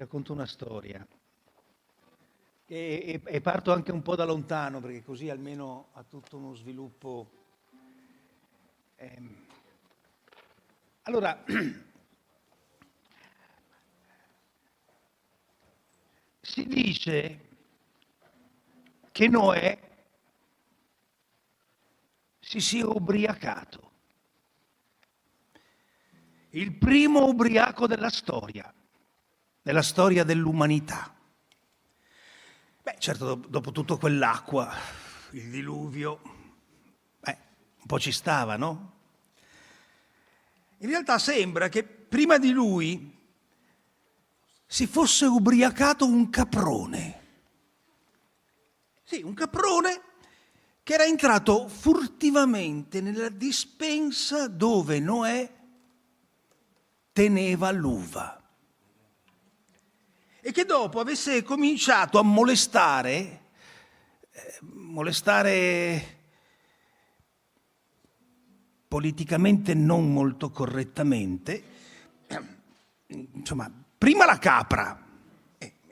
racconto una storia e parto anche un po' da lontano perché così almeno ha tutto uno sviluppo. Ehm, Allora, si dice che Noè si sia ubriacato, il primo ubriaco della storia dell'umanità. Beh, certo, dopo tutto quell'acqua, il diluvio, un po' ci stava, no? In realtà sembra che prima di lui si fosse ubriacato un caprone. Sì, un caprone che era entrato furtivamente nella dispensa dove Noè teneva l'uva e che dopo avesse cominciato a molestare politicamente non molto correttamente, insomma, prima la capra,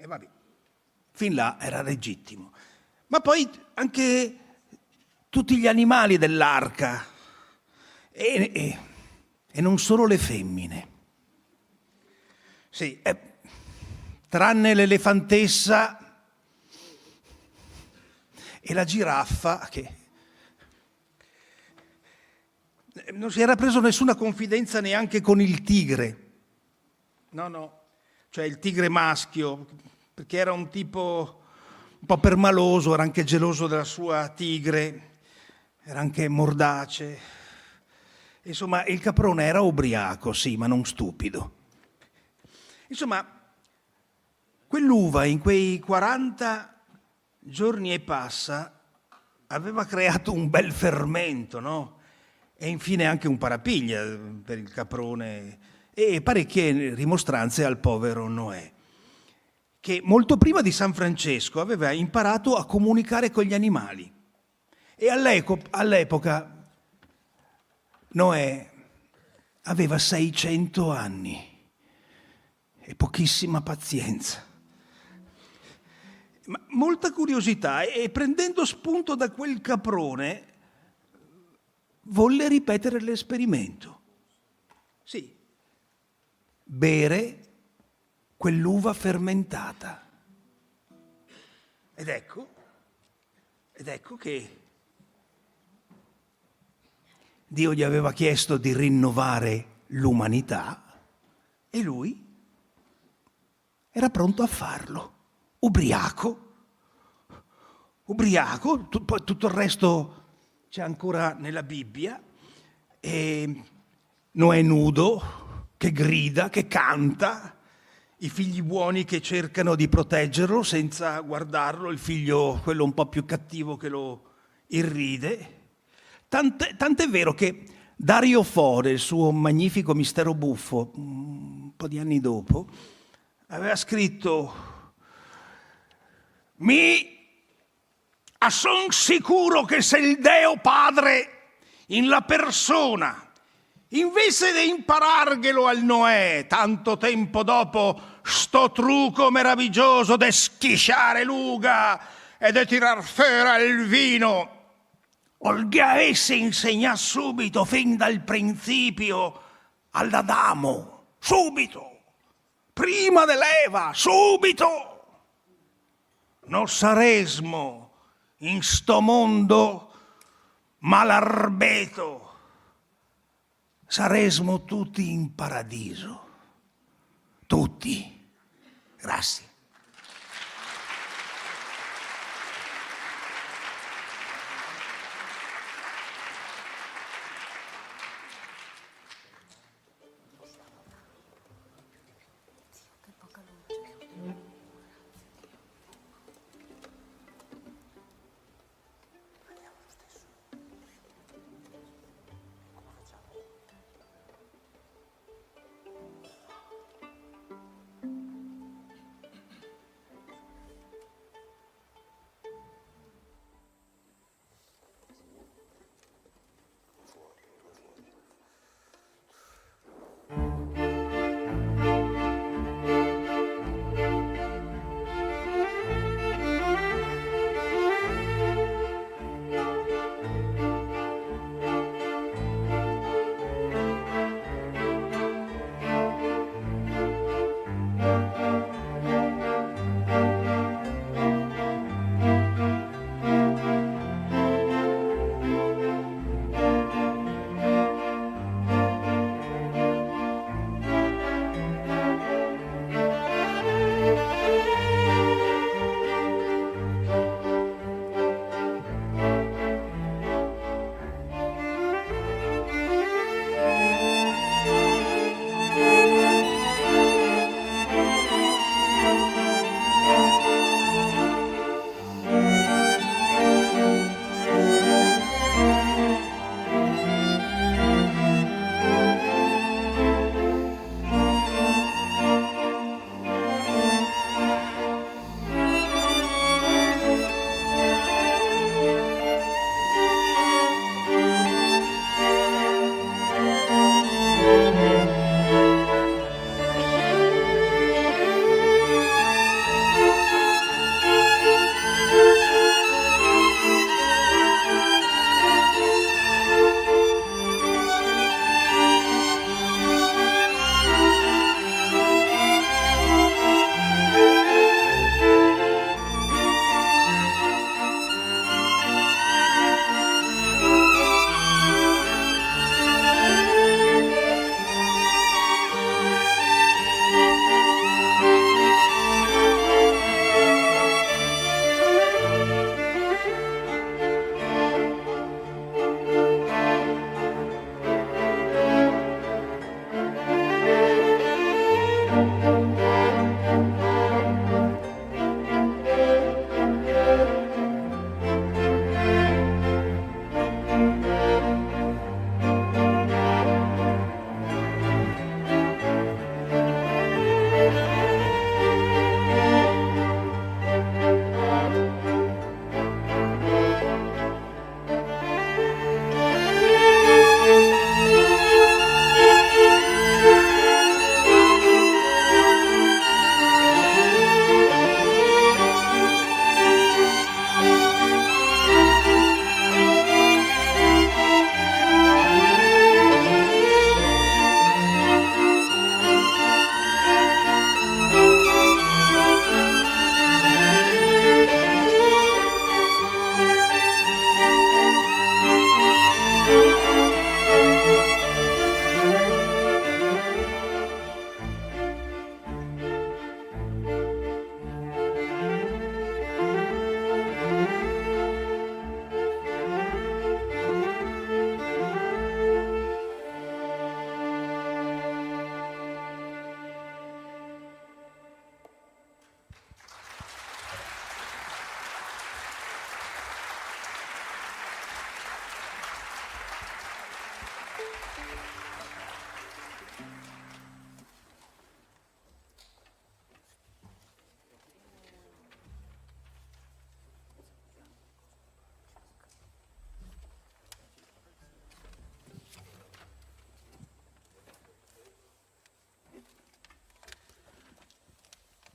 vabbè, fin là era legittimo, ma poi anche tutti gli animali dell'arca e non solo le femmine. Sì, tranne l'elefantessa e la giraffa che non si era preso nessuna confidenza neanche con il tigre. No, cioè il tigre maschio, perché era un tipo un po' permaloso, era anche geloso della sua tigre, era anche mordace. Insomma, il caprone era ubriaco, sì, ma non stupido. Insomma, quell'uva in quei 40 giorni e passa aveva creato un bel fermento, no? E infine anche un parapiglia per il caprone e parecchie rimostranze al povero Noè, che molto prima di San Francesco aveva imparato a comunicare con gli animali. E all'epoca Noè aveva 600 anni e pochissima pazienza. Ma molta curiosità e prendendo spunto da quel caprone volle ripetere l'esperimento. Sì, bere quell'uva fermentata. Ed ecco che Dio gli aveva chiesto di rinnovare l'umanità e lui era pronto a farlo, ubriaco, poi tutto il resto c'è ancora nella Bibbia, e Noè nudo, che grida, che canta, i figli buoni che cercano di proteggerlo senza guardarlo, il figlio, quello un po' più cattivo che lo irride. Tant'è vero che Dario Fo, nel suo magnifico Mistero buffo, un po' di anni dopo, aveva scritto: son sicuro che se il Deo Padre in la persona, invece di impararglielo al Noè, tanto tempo dopo, sto truco meraviglioso de schisciare l'uga e de tirar fuori il vino, o gli avesse insegnato subito, fin dal principio, all'Adamo, subito, prima dell'Eva, subito, non saresmo in sto mondo malarbeto, saresmo tutti in paradiso, tutti. Grazie.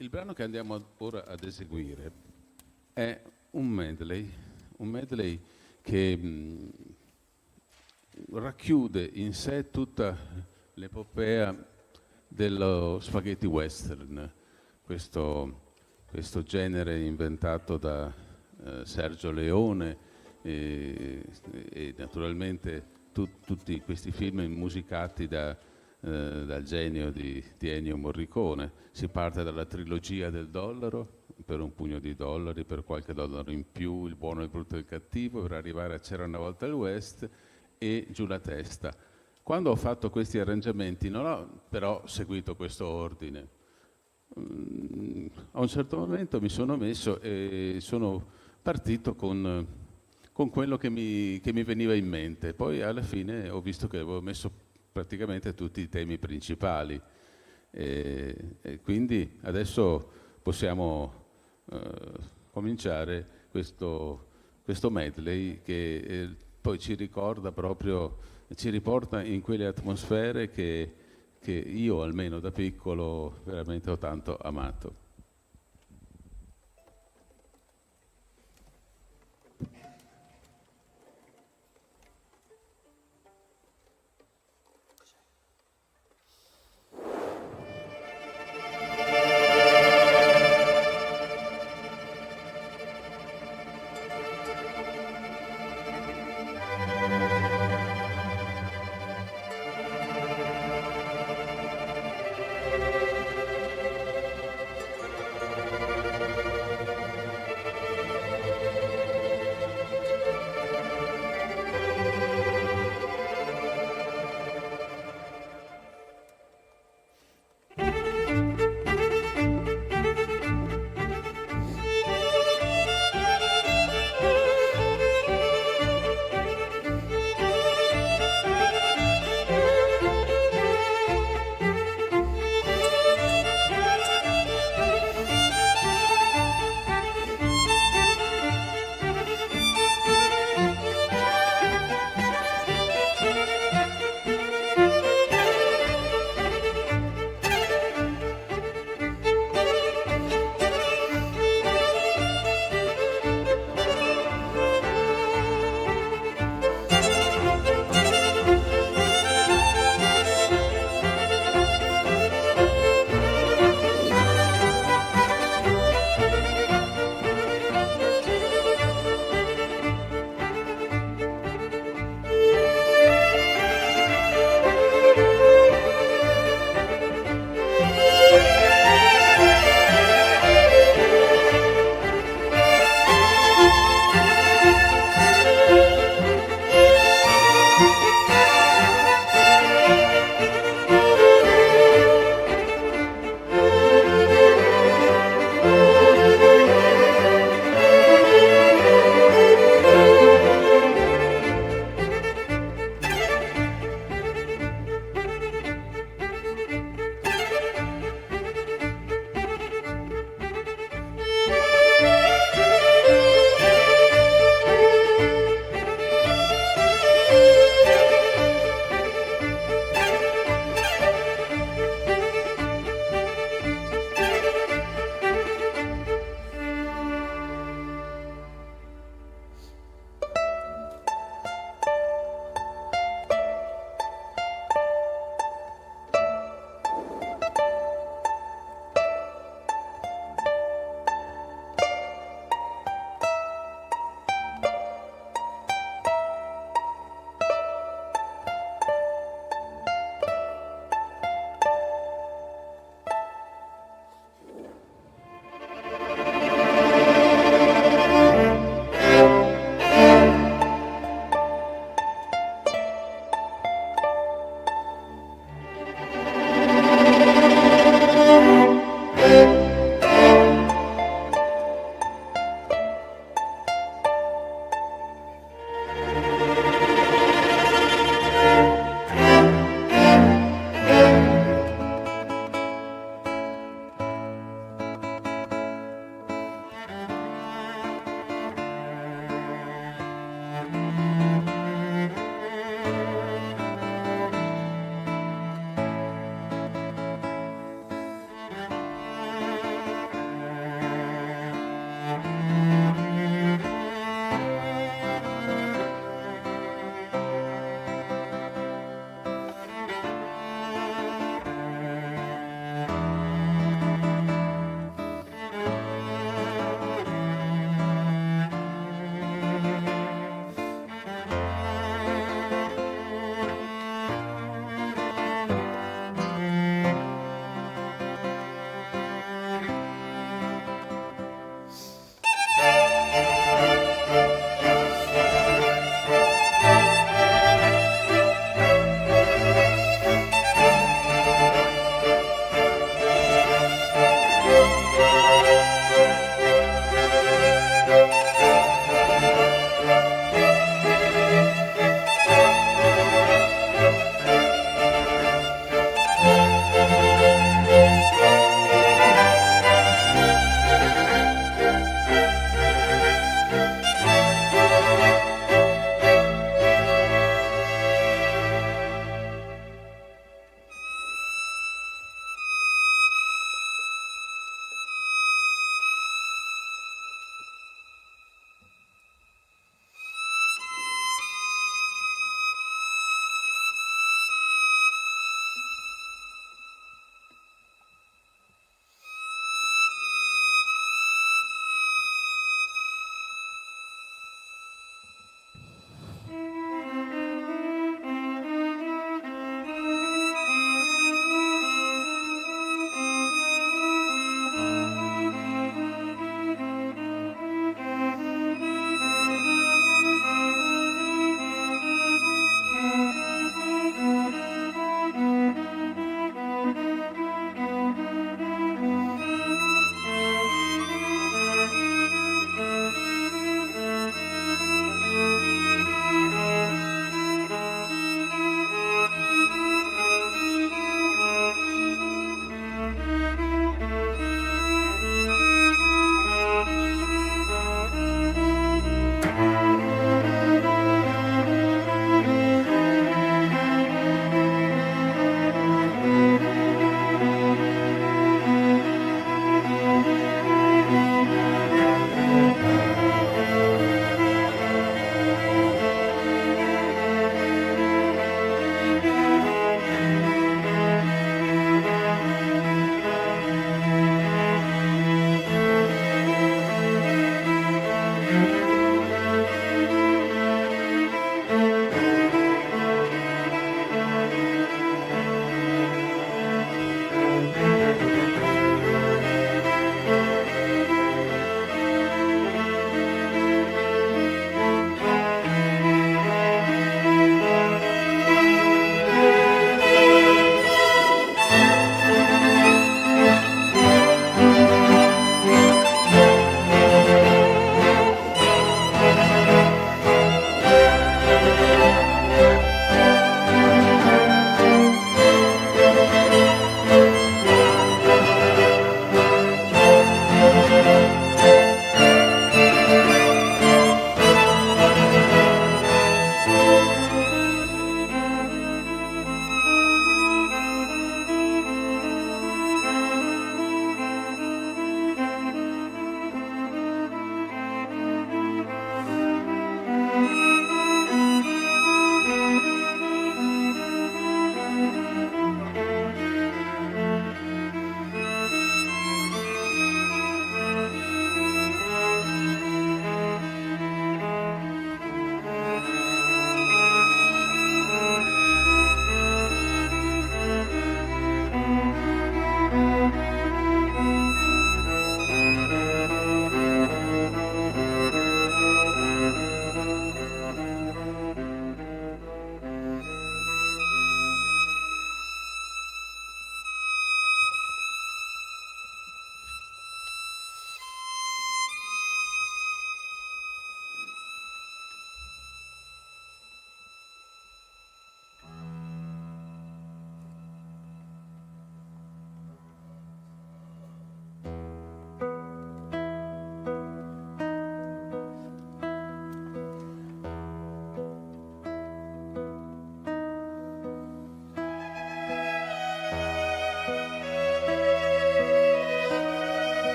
Il brano che andiamo ora ad eseguire è un medley che racchiude in sé tutta l'epopea dello spaghetti western, questo genere inventato da Sergio Leone e naturalmente tutti questi film musicati dal genio di Ennio Morricone. Si parte dalla trilogia del dollaro, per un pugno di dollari, per qualche dollaro in più, il buono, il brutto e il cattivo, per arrivare a C'era una volta il West e Giù la testa. Quando ho fatto questi arrangiamenti non ho però seguito questo ordine. A un certo momento mi sono messo e sono partito con quello che mi veniva in mente. Poi alla fine ho visto che avevo messo praticamente tutti i temi principali e quindi adesso possiamo cominciare questo medley che poi ci ricorda proprio, ci riporta in quelle atmosfere che io almeno da piccolo veramente ho tanto amato.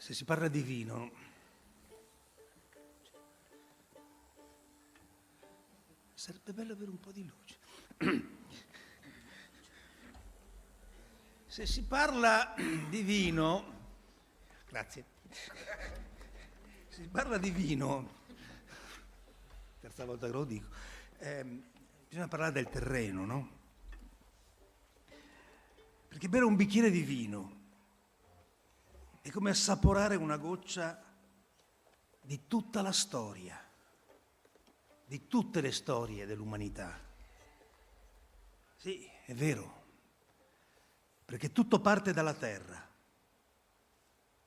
se si parla di vino, sarebbe bello avere un po' di luce. Se si parla di vino, grazie, se si parla di vino, terza volta che lo dico, bisogna parlare del terreno, no? Perché bere un bicchiere di vino è come assaporare una goccia di tutta la storia, di tutte le storie dell'umanità. Sì, è vero, perché tutto parte dalla terra,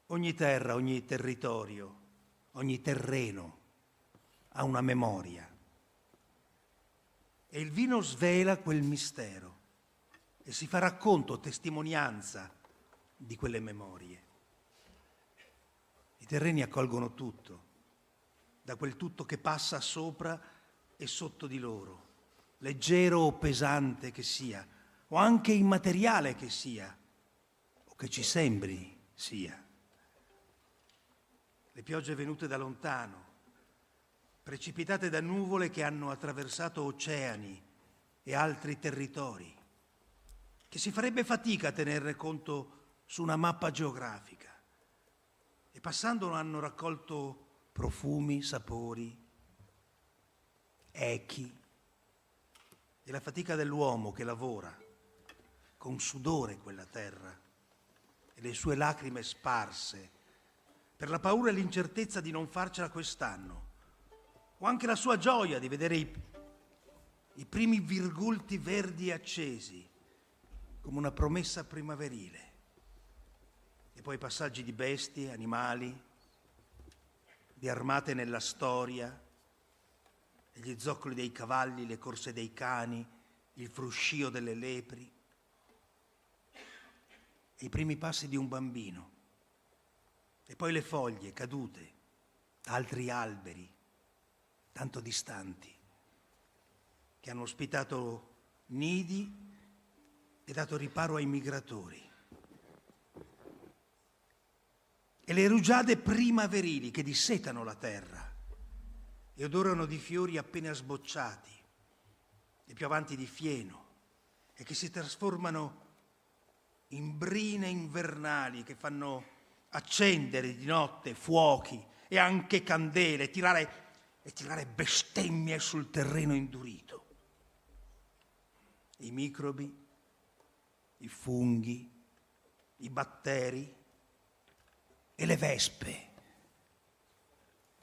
ogni territorio, ogni terreno ha una memoria e il vino svela quel mistero e si fa racconto, testimonianza di quelle memorie. I terreni accolgono tutto, da quel tutto che passa sopra e sotto di loro, leggero o pesante che sia, o anche immateriale che sia, o che ci sembri sia. Le piogge venute da lontano, precipitate da nuvole che hanno attraversato oceani e altri territori, che si farebbe fatica a tenerne conto su una mappa geografica. E passando hanno raccolto profumi, sapori, echi e la fatica dell'uomo che lavora con sudore quella terra e le sue lacrime sparse per la paura e l'incertezza di non farcela quest'anno, o anche la sua gioia di vedere i primi virgulti verdi accesi come una promessa primaverile, e poi passaggi di bestie, animali, di armate nella storia, e gli zoccoli dei cavalli, le corse dei cani, il fruscio delle lepri, e i primi passi di un bambino, e poi le foglie cadute, altri alberi, tanto distanti, che hanno ospitato nidi e dato riparo ai migratori. E le rugiade primaverili che dissetano la terra e odorano di fiori appena sbocciati e più avanti di fieno, e che si trasformano in brine invernali che fanno accendere di notte fuochi e anche candele, tirare bestemmie sul terreno indurito. I microbi, i funghi, i batteri e le vespe,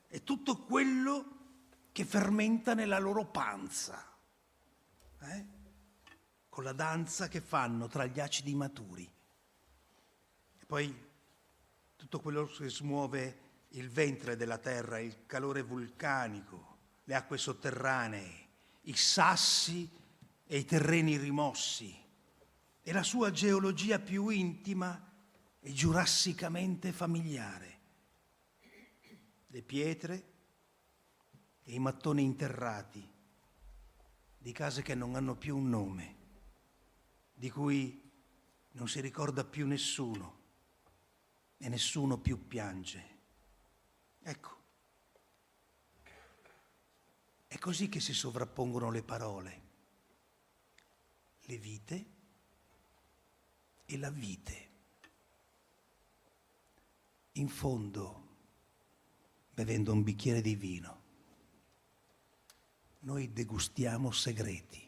e tutto quello che fermenta nella loro panza, con la danza che fanno tra gli acidi maturi. E poi tutto quello che smuove il ventre della terra, il calore vulcanico, le acque sotterranee, i sassi e i terreni rimossi, e la sua geologia più intima e giurassicamente familiare. Le pietre e i mattoni interrati di case che non hanno più un nome, di cui non si ricorda più nessuno e nessuno più piange. Ecco, è così che si sovrappongono le parole, le vite e la vite. In fondo, bevendo un bicchiere di vino, noi degustiamo segreti.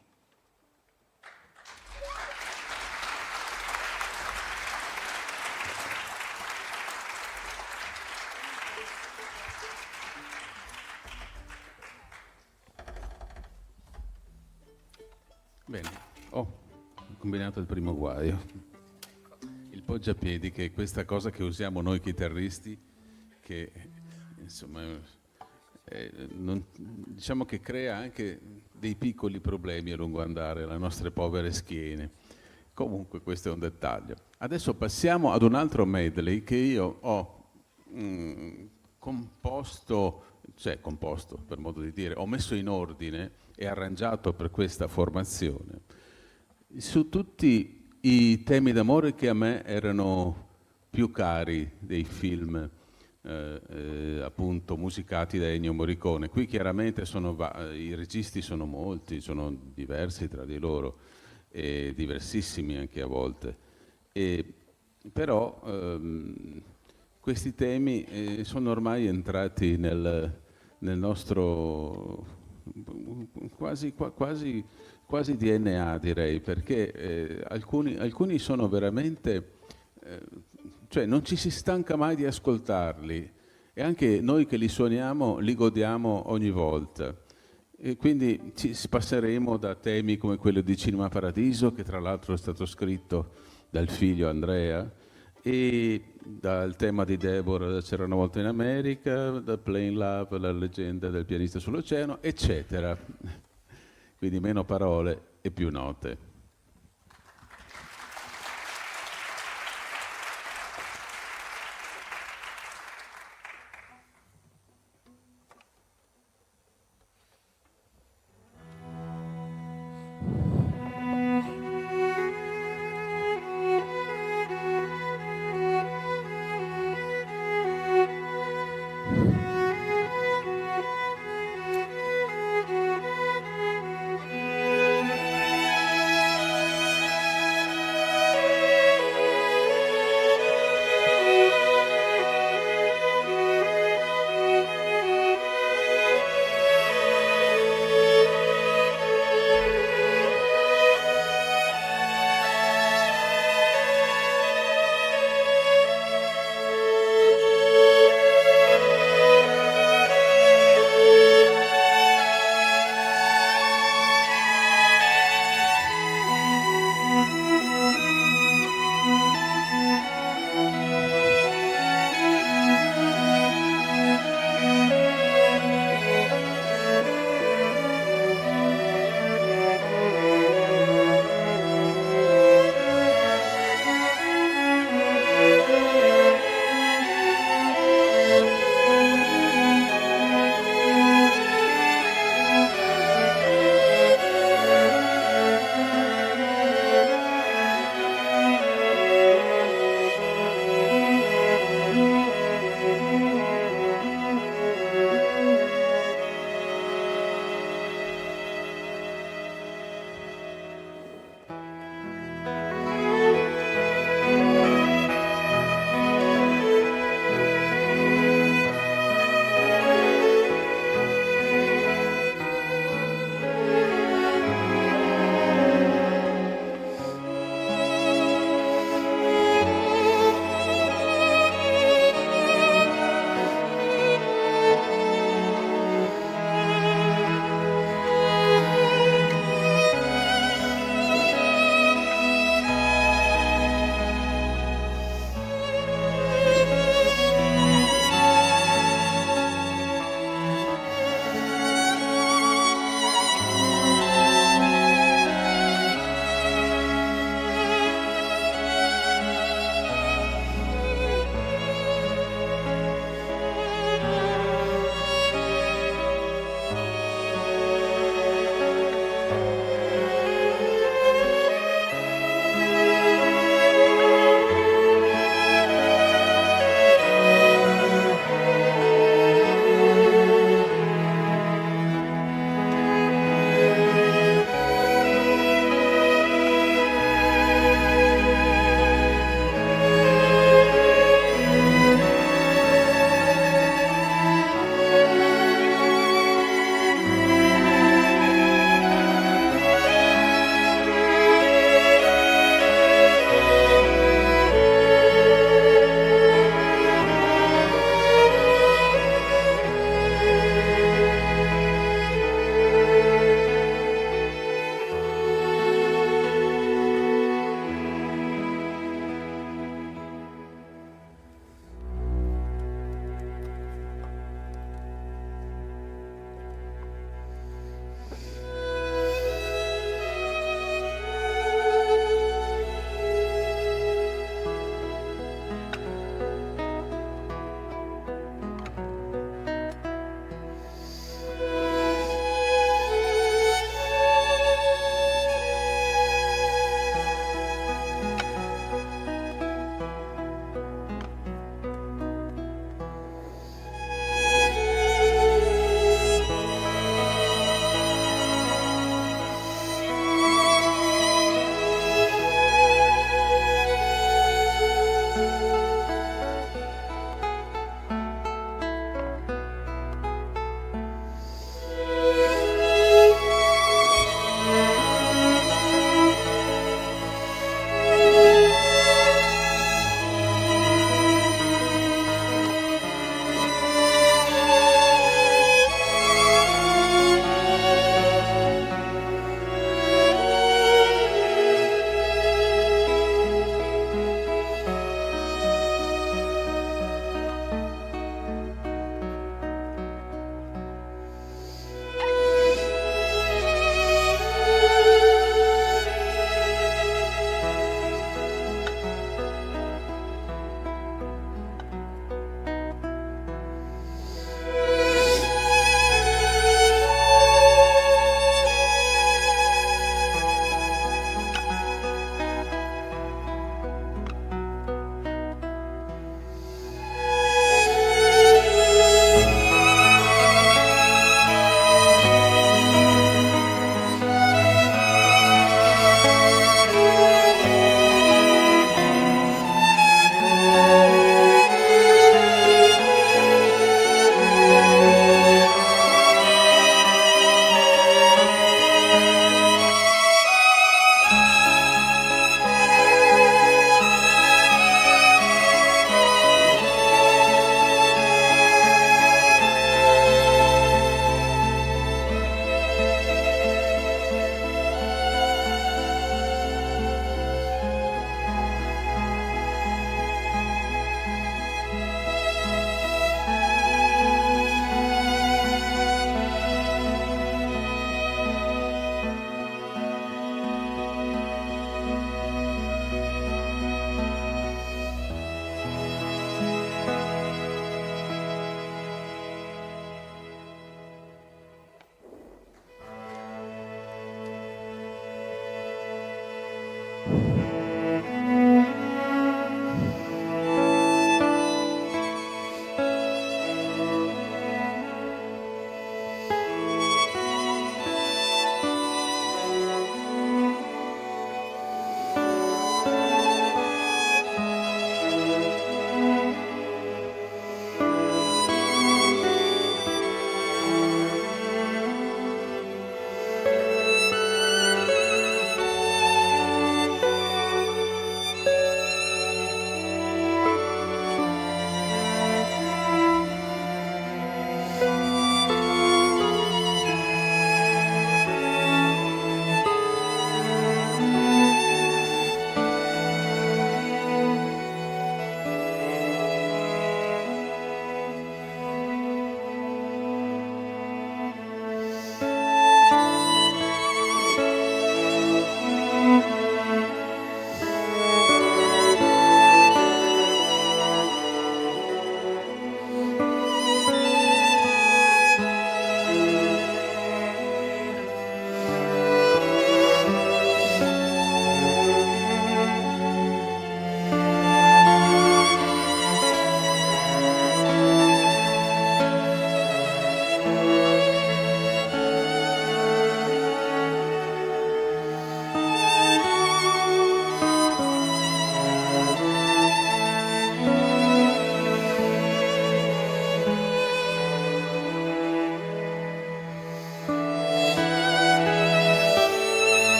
Bene, ho combinato il primo guaio. Il poggiapiedi, che è questa cosa che usiamo noi chitarristi, che insomma diciamo che crea anche dei piccoli problemi a lungo andare alle nostre povere schiene. Comunque questo è un dettaglio. Adesso passiamo ad un altro medley che io ho composto per modo di dire, ho messo in ordine e arrangiato per questa formazione su tutti i temi d'amore che a me erano più cari dei film appunto musicati da Ennio Morricone. Qui chiaramente i registi sono molti, sono diversi tra di loro, e diversissimi anche a volte. Però questi temi sono ormai entrati nel nostro quasi DNA, direi, perché alcuni sono veramente, cioè non ci si stanca mai di ascoltarli, e anche noi che li suoniamo li godiamo ogni volta. E quindi ci passeremo da temi come quello di Cinema Paradiso, che tra l'altro è stato scritto dal figlio Andrea, e dal tema di Deborah da C'era una volta in America, da Plain Love, la leggenda del pianista sull'oceano, eccetera. Quindi meno parole e più note.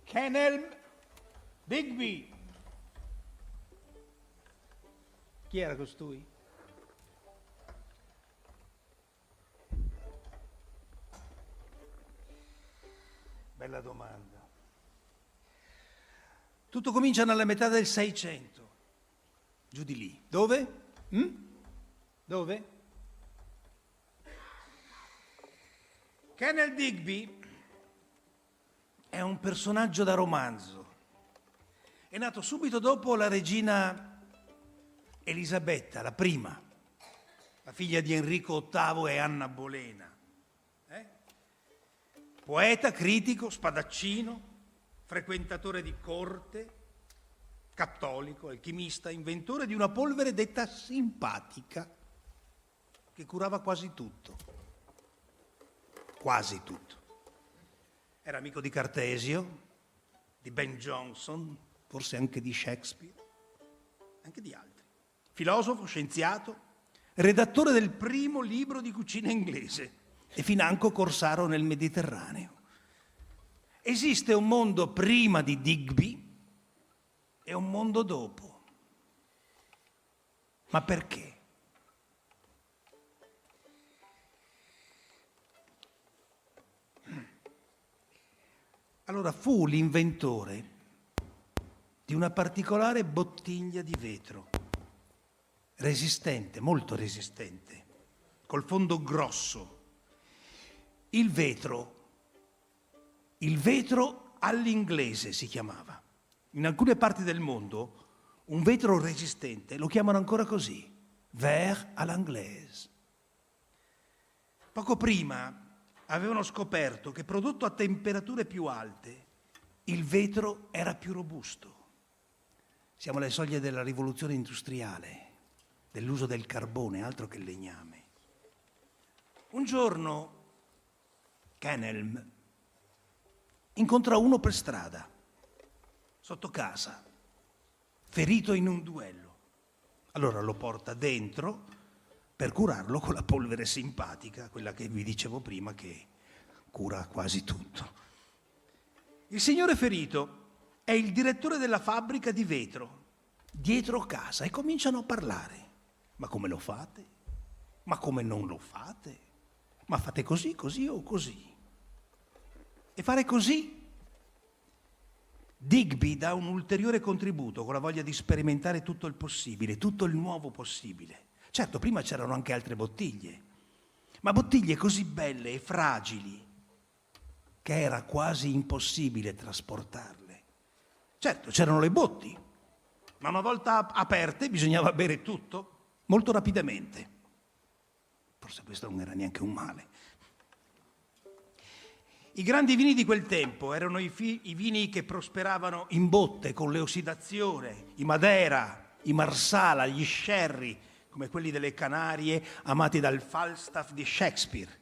Kennel Digby. Chi era costui? Bella domanda. Tutto comincia nella metà del 600, giù di lì. Dove? Dove? Kennel Digby è un personaggio da romanzo. È nato subito dopo la regina Elisabetta, la prima, la figlia di Enrico VIII e Anna Bolena. Poeta, critico, spadaccino, frequentatore di corte, cattolico, alchimista, inventore di una polvere detta simpatica, che curava quasi tutto. Quasi tutto. Era amico di Cartesio, di Ben Jonson, forse anche di Shakespeare, anche di altri. Filosofo, scienziato, redattore del primo libro di cucina inglese e financo corsaro nel Mediterraneo. Esiste un mondo prima di Digby e un mondo dopo. Ma perché? Allora fu l'inventore di una particolare bottiglia di vetro, resistente, molto resistente, col fondo grosso. Il vetro all'inglese si chiamava. In alcune parti del mondo un vetro resistente lo chiamano ancora così, verre à l'anglaise. Poco prima avevano scoperto che prodotto a temperature più alte il vetro era più robusto. Siamo alle soglie della rivoluzione industriale, dell'uso del carbone, altro che legname. Un giorno Kennel incontra uno per strada, sotto casa, ferito in un duello. Allora lo porta dentro per curarlo con la polvere simpatica, quella che vi dicevo prima che cura quasi tutto. Il signore ferito è il direttore della fabbrica di vetro, dietro casa, e cominciano a parlare. Ma come lo fate? Ma come non lo fate? Ma fate così, così o così? E fare così? Digby dà un ulteriore contributo con la voglia di sperimentare tutto il possibile, tutto il nuovo possibile. Certo, prima c'erano anche altre bottiglie, ma bottiglie così belle e fragili che era quasi impossibile trasportarle. Certo, c'erano le botti, ma una volta aperte bisognava bere tutto molto rapidamente. Forse questo non era neanche un male. I grandi vini di quel tempo erano i vini che prosperavano in botte con l'ossidazione, i Madeira, i Marsala, gli sherry, come quelli delle Canarie amati dal Falstaff di Shakespeare.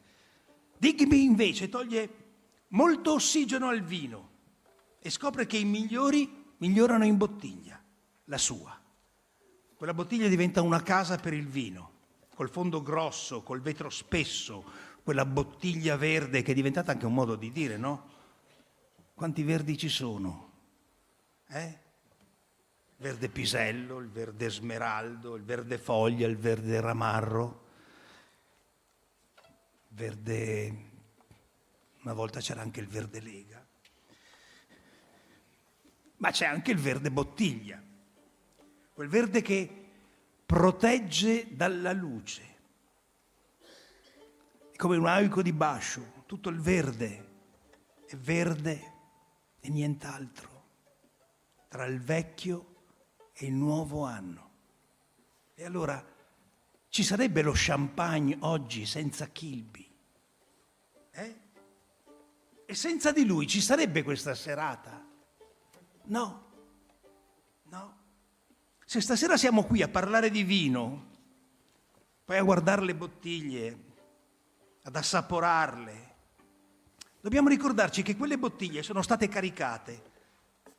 Digby invece toglie molto ossigeno al vino e scopre che i migliori migliorano in bottiglia, la sua. Quella bottiglia diventa una casa per il vino, col fondo grosso, col vetro spesso, quella bottiglia verde che è diventata anche un modo di dire, no? Quanti verdi ci sono? Verde pisello, il verde smeraldo, il verde foglia, il verde ramarro, verde... Una volta c'era anche il verde lega. Ma c'è anche il verde bottiglia, quel verde che protegge dalla luce. È come un aico di Bascio, tutto il verde è verde e nient'altro, tra il vecchio e il nuovo anno. E allora ci sarebbe lo champagne oggi senza Kilby? E senza di lui ci sarebbe questa serata? No. Se stasera siamo qui a parlare di vino, poi a guardare le bottiglie, ad assaporarle, dobbiamo ricordarci che quelle bottiglie sono state caricate,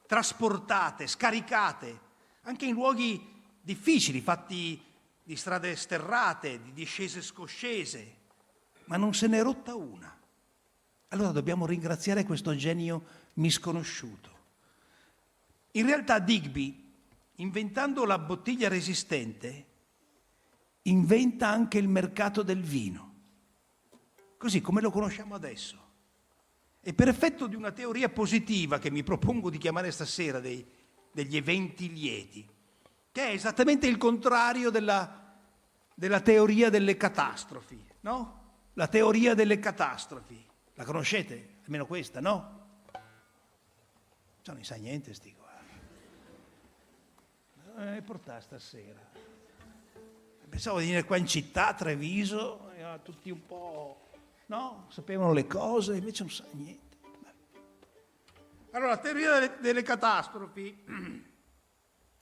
trasportate, scaricate, anche in luoghi difficili, fatti di strade sterrate, di discese scoscese, ma non se n'è rotta una. Allora dobbiamo ringraziare questo genio misconosciuto. In realtà Digby, inventando la bottiglia resistente, inventa anche il mercato del vino, così come lo conosciamo adesso. E per effetto di una teoria positiva che mi propongo di chiamare stasera degli eventi lieti, che è esattamente il contrario della teoria delle catastrofi, no? La teoria delle catastrofi. La conoscete? Almeno questa, no? Non ne sa niente sti qua. Portare stasera. Pensavo di venire qua in città, a Treviso, tutti un po', no? Sapevano le cose, invece non sa niente. Allora, la teoria delle catastrofi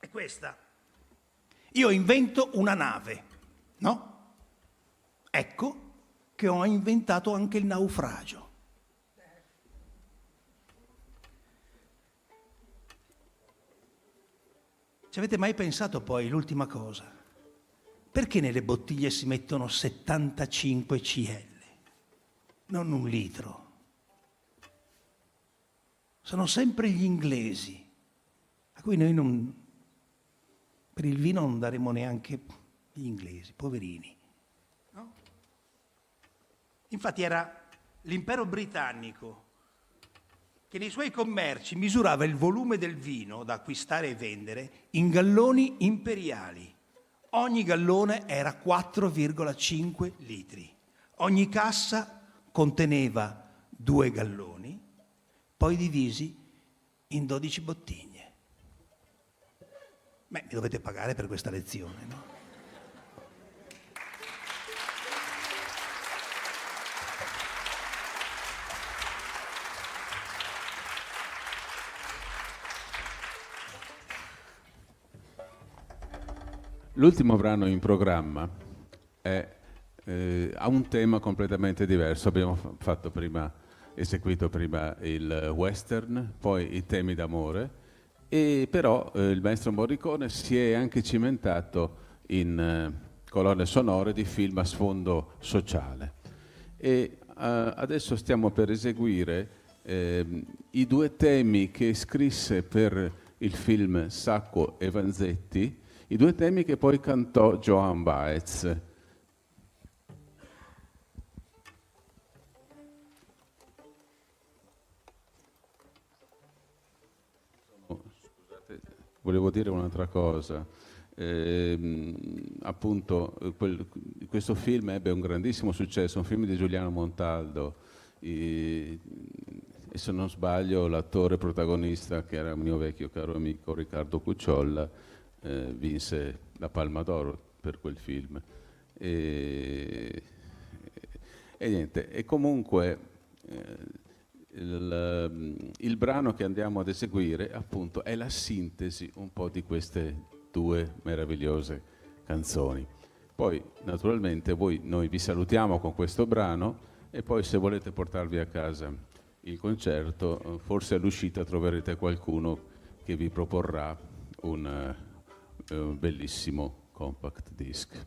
è questa. Io invento una nave, no? Ecco che ho inventato anche il naufragio. Ci avete mai pensato poi, l'ultima cosa, perché nelle bottiglie si mettono 75 CL, non 1 litro? Sono sempre gli inglesi, a cui noi non, per il vino non daremo neanche gli inglesi, poverini. No? Infatti era l'impero britannico che nei suoi commerci misurava il volume del vino da acquistare e vendere in galloni imperiali. Ogni gallone era 4,5 litri. Ogni cassa conteneva 2 galloni, poi divisi in 12 bottiglie. Beh, mi dovete pagare per questa lezione, no? L'ultimo brano in programma ha un tema completamente diverso. Abbiamo eseguito prima il western, poi i temi d'amore, e però il maestro Morricone si è anche cimentato in colonne sonore di film a sfondo sociale. E adesso stiamo per eseguire i 2 temi che scrisse per il film Sacco e Vanzetti, i 2 temi che poi cantò Joan Baez. Scusate, volevo dire un'altra cosa. Appunto, questo film ebbe un grandissimo successo, un film di Giuliano Montaldo. E se non sbaglio, l'attore protagonista, che era un mio vecchio caro amico Riccardo Cucciolla, vinse la Palma d'Oro per quel film. E niente, e comunque il brano che andiamo ad eseguire appunto è la sintesi un po' di queste 2 meravigliose canzoni. Poi naturalmente noi vi salutiamo con questo brano e poi se volete portarvi a casa il concerto, forse all'uscita troverete qualcuno che vi proporrà un bellissimo compact disc.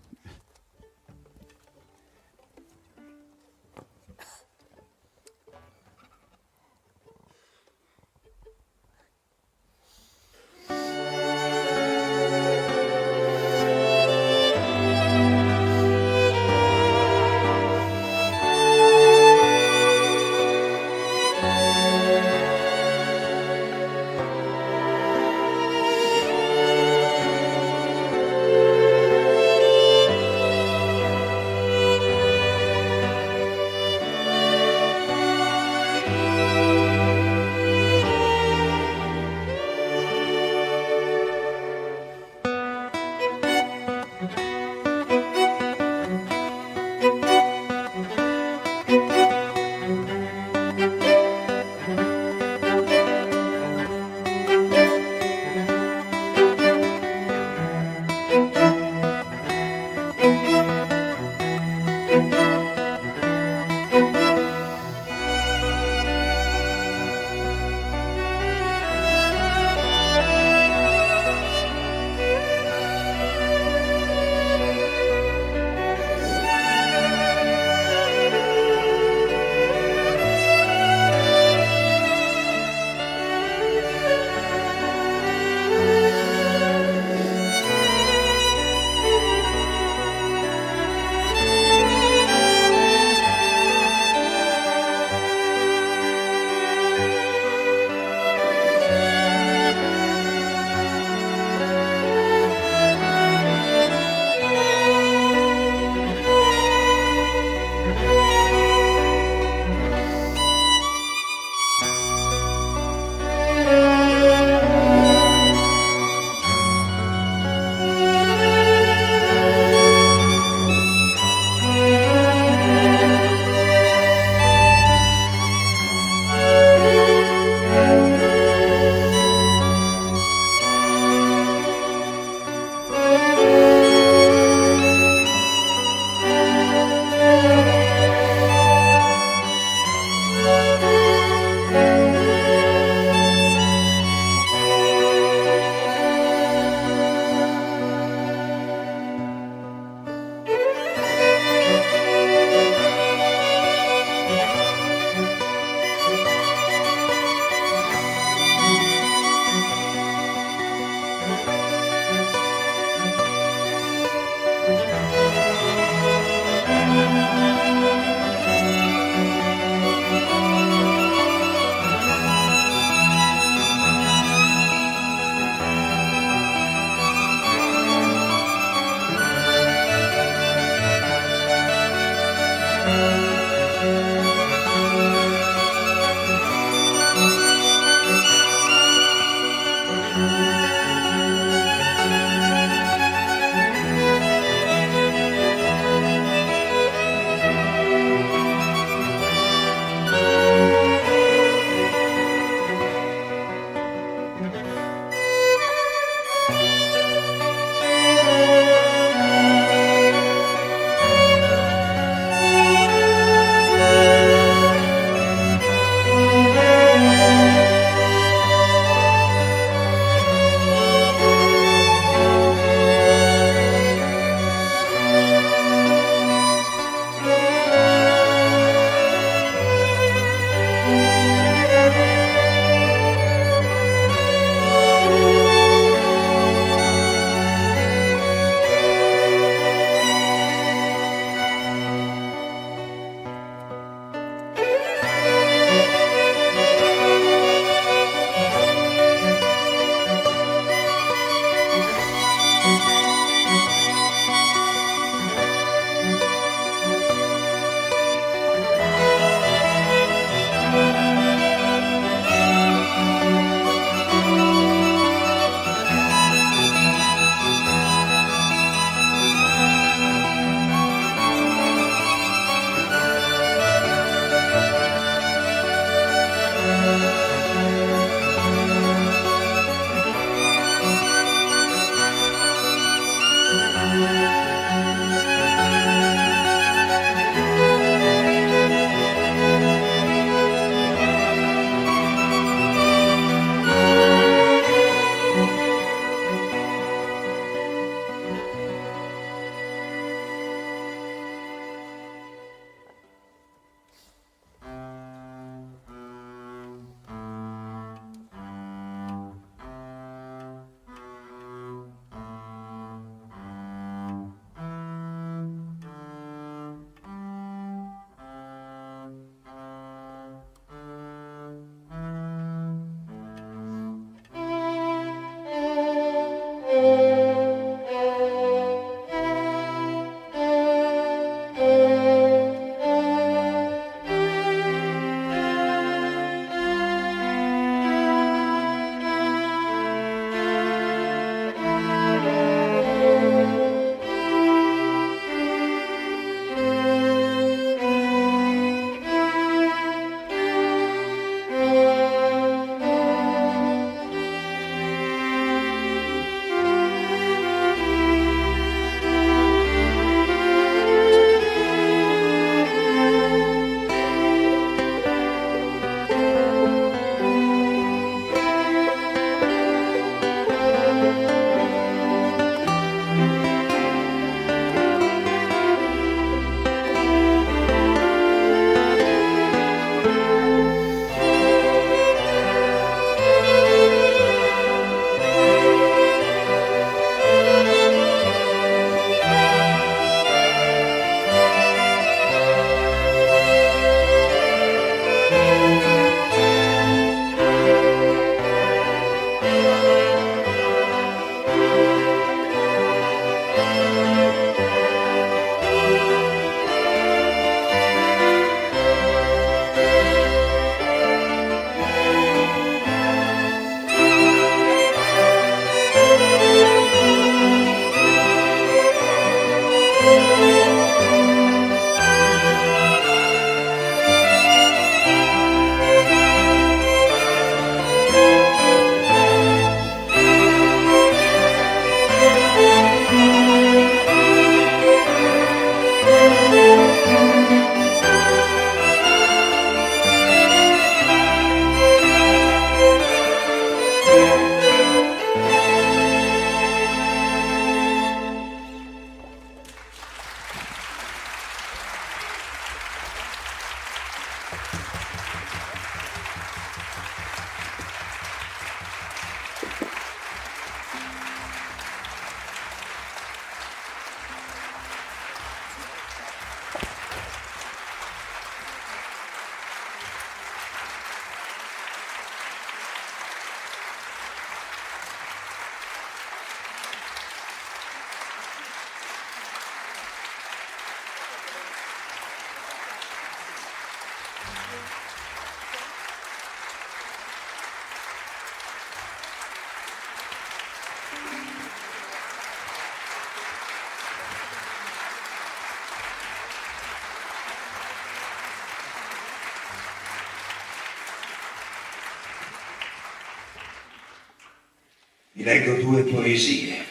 Vi leggo due poesie.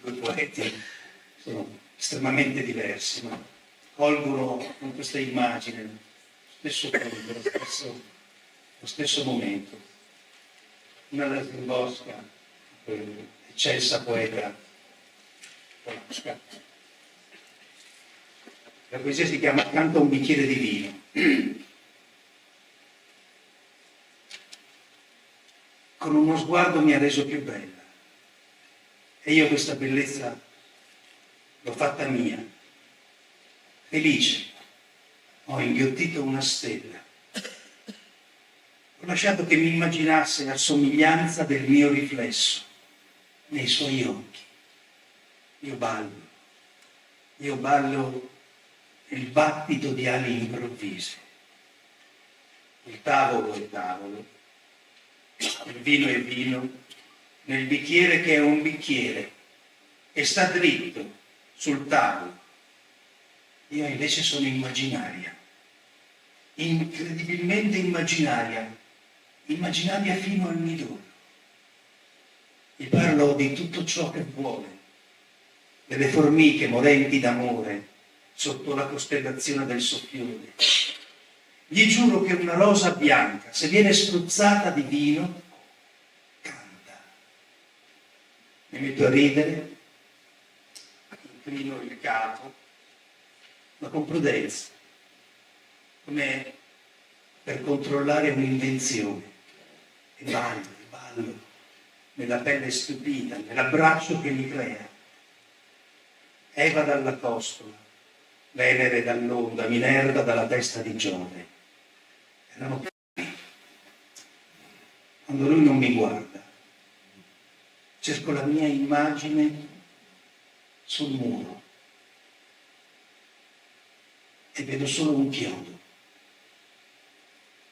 Due poeti sono estremamente diversi, ma colgono con questa immagine lo stesso tempo, lo stesso momento. Una da Zimbosca, eccelsa poeta polacca. La poesia si chiama Accanto a un bicchiere di vino. Con uno sguardo mi ha reso più bella e io questa bellezza l'ho fatta mia. Felice, ho inghiottito una stella. Ho lasciato che mi immaginasse a somiglianza del mio riflesso nei suoi occhi. Io ballo nel battito di ali improvvise. Il tavolo è tavolo, il vino è vino, nel bicchiere che è un bicchiere e sta dritto sul tavolo. Io invece sono immaginaria, incredibilmente immaginaria, immaginaria fino al midollo. E parlo di tutto ciò che vuole delle formiche morenti d'amore sotto la costellazione del soffione. Gli giuro che una rosa bianca, se viene spruzzata di vino, canta. Mi metto a ridere, inclino il capo, ma con prudenza, come per controllare un'invenzione. E ballo, nella pelle stupita, nell'abbraccio che mi crea. Eva dalla costola, Venere dall'onda, Minerva dalla testa di Giove. Erano piccoli. Quando lui non mi guarda, cerco la mia immagine sul muro e vedo solo un chiodo,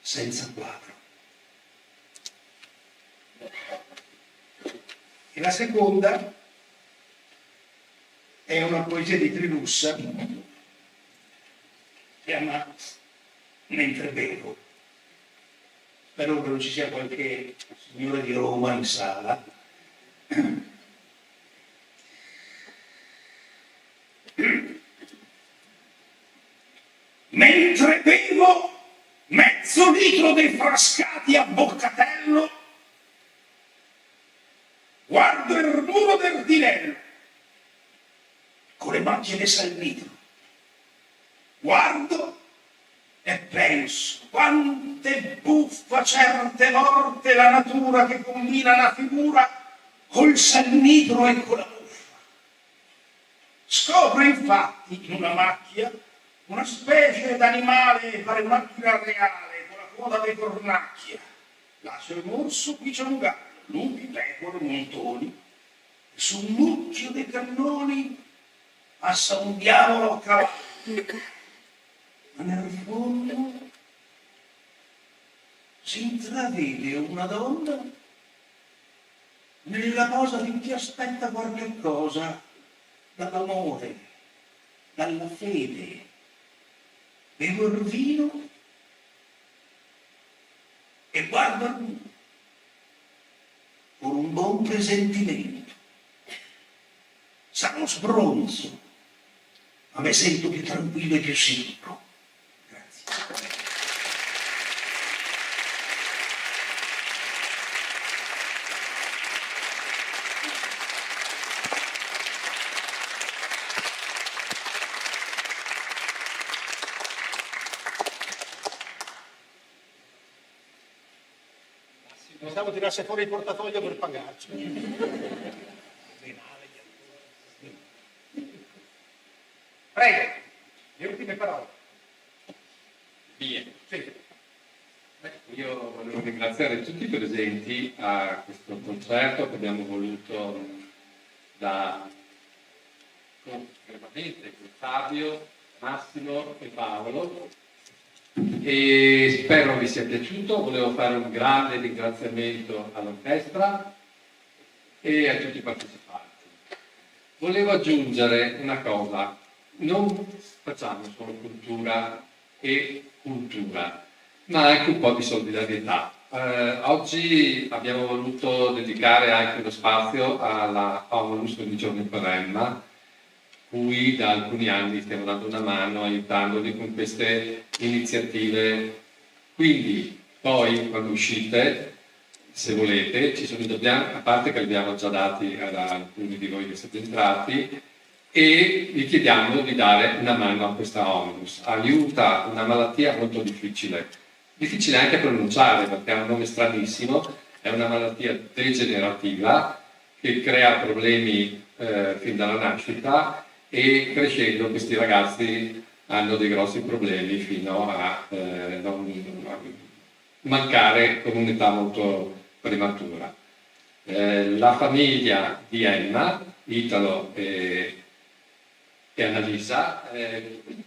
senza quadro. E la seconda è una poesia di Trilussa, si chiama Mentre bevo. Spero che non ci sia qualche signore di Roma in sala. Mentre bevo mezzo litro dei frascati a boccatello, guardo il muro del dinello con le macchie di salnitro. Guardo e penso quante buffa certe volte la natura che combina una figura col salnitro e con la buffa. Scopro infatti in una macchia una specie d'animale, pare un'aquila reale, con la coda di cornacchia. Là c'è il morso, qui c'è un gallo, lupi, pecore, montoni. E su un mucchio dei cannoni passa un diavolo a cavallo. Ma nel fondo si intravede una donna nella posa di chi aspetta qualche cosa dall'amore, dalla fede. Bevo il vino e guardo il muro con un buon presentimento. Sarò sbronzo, ma mi sento più tranquillo e più sicuro. Grazie. Pensavo tirasse fuori il portafoglio per pagarci. Prego, le ultime parole. Via. Sì. Io volevo ringraziare tutti i presenti a questo concerto che abbiamo voluto concretamente con Fabio, Massimo e Paolo, e spero vi sia piaciuto. Volevo fare un grande ringraziamento all'orchestra e a tutti i partecipanti. Volevo aggiungere una cosa: non facciamo solo cultura e cultura, ma anche un po' di solidarietà. Oggi abbiamo voluto dedicare anche uno spazio alla Onlus 11 giorni per Emma, cui da alcuni anni stiamo dando una mano aiutandoli con queste iniziative. Quindi poi quando uscite, se volete, ci sono a parte che li abbiamo già dati ad alcuni di voi che siete entrati, e vi chiediamo di dare una mano a questa Onlus. Aiuta una malattia molto difficile anche pronunciare perché ha un nome stranissimo, è una malattia degenerativa che crea problemi fin dalla nascita, e crescendo questi ragazzi hanno dei grossi problemi fino a mancare con un'età molto prematura. La famiglia di Emma, Italo e Annalisa,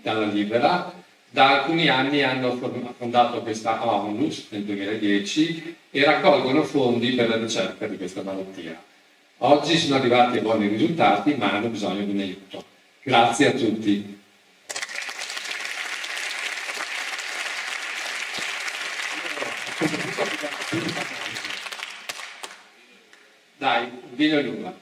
dalla Libera, da alcuni anni hanno fondato questa Onlus nel 2010 e raccolgono fondi per la ricerca di questa malattia. Oggi sono arrivati a buoni risultati, ma hanno bisogno di un aiuto. Grazie a tutti. Dai, vieni a Luna.